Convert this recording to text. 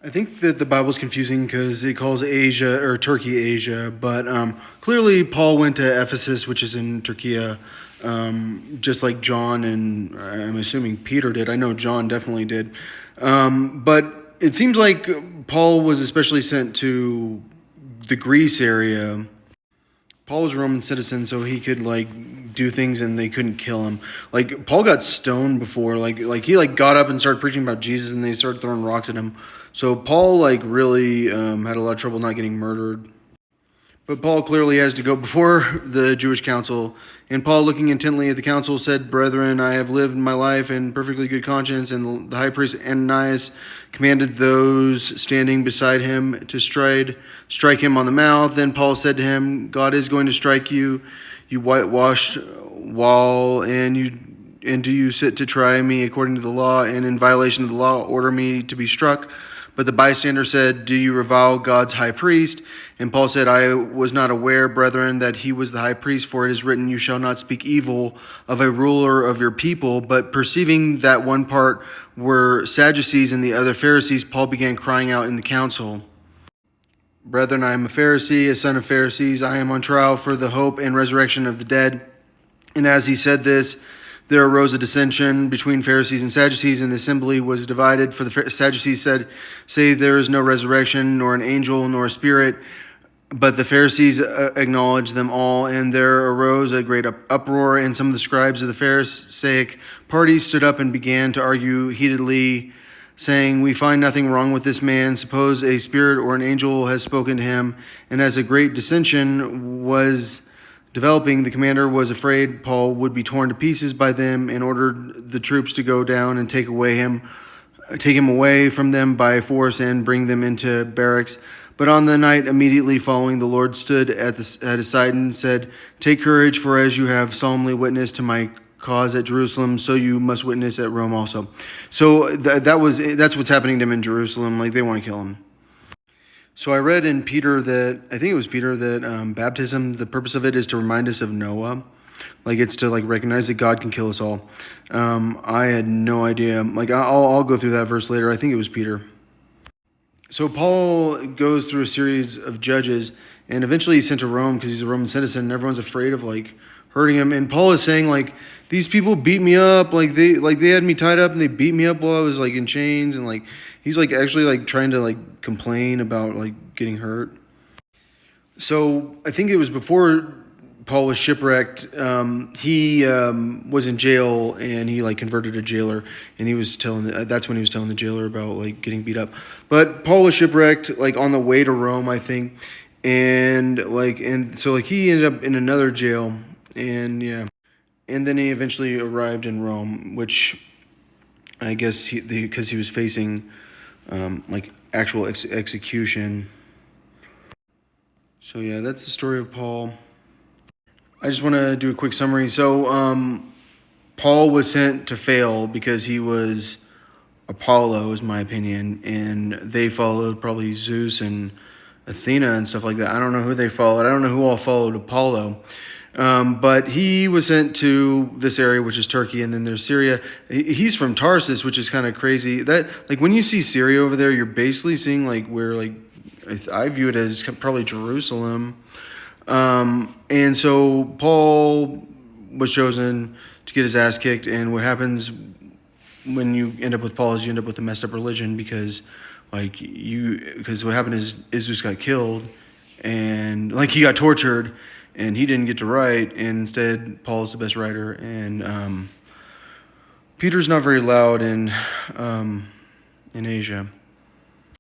I think that the Bible's confusing because it calls Asia or Turkey Asia, but clearly Paul went to Ephesus, which is in Turkey, just like John and I'm assuming Peter did. I know John definitely did. But it seems like Paul was especially sent to the Greece area. Paul was a Roman citizen, so he could do things and they couldn't kill him. Like Paul got stoned before, like he got up and started preaching about Jesus, and they started throwing rocks at him. So Paul really had a lot of trouble not getting murdered. But Paul clearly has to go before the Jewish council. And Paul, looking intently at the council, said, "Brethren, I have lived my life in perfectly good conscience." And the high priest Ananias commanded those standing beside him to strike him on the mouth. Then Paul said to him, "God is going to strike you, you whitewashed wall, and do you sit to try me according to the law, and in violation of the law order me to be struck?" But the bystander said, "Do you revile God's high priest?" And Paul said, "I was not aware, brethren, that he was the high priest, for it is written, you shall not speak evil of a ruler of your people." But perceiving that one part were Sadducees and the other Pharisees, Paul began crying out in the council, "Brethren, I am a Pharisee, a son of Pharisees. I am on trial for the hope and resurrection of the dead." And as he said this, there arose a dissension between Pharisees and Sadducees, and the assembly was divided. For the Sadducees say there is no resurrection, nor an angel, nor a spirit. But the Pharisees acknowledged them all, and there arose a great uproar, and some of the scribes of the Pharisaic party stood up and began to argue heatedly, saying, "We find nothing wrong with this man. Suppose a spirit or an angel has spoken to him." And as a great dissension was developing, the commander was afraid Paul would be torn to pieces by them, and ordered the troops to go down and take him away from them by force and bring them into barracks. But on the night immediately following, the Lord stood at his side and said, "Take courage, for as you have solemnly witnessed to my cause at Jerusalem, so you must witness at Rome also." So that's what's happening to him in Jerusalem. They want to kill him. So I read in Peter I think it was Peter, that baptism, the purpose of it is to remind us of Noah. It's to recognize that God can kill us all. I had no idea. I'll go through that verse later. I think it was Peter. So Paul goes through a series of judges, and eventually he's sent to Rome because he's a Roman citizen, and everyone's afraid of hurting him. And Paul is saying these people beat me up, they had me tied up and they beat me up while I was in chains, and he's actually trying to complain about getting hurt. So I think it was before Paul was shipwrecked. He was in jail, and he converted a jailer, and that's when he was telling the jailer about getting beat up. But Paul was shipwrecked on the way to Rome, I think, and so he ended up in another jail, and yeah, and then he eventually arrived in Rome, which I guess because he was facing actual execution. So yeah, that's the story of Paul. I just want to do a quick summary. So Paul was sent to fail because he was Apollo, is my opinion, and they followed probably Zeus and Athena and stuff like that. I don't know who they followed. I don't know who all followed Apollo. But he was sent to this area, which is Turkey, and then there's Syria. He's from Tarsus, which is kind of crazy. That when you see Syria over there, you're basically seeing where I view it as probably Jerusalem. And so Paul was chosen to get his ass kicked, and what happens when you end up with Paul is you end up with a messed up religion because what happened is Isus got killed, and he got tortured, and he didn't get to write, and instead Paul is the best writer, and Peter's not very loud in Asia.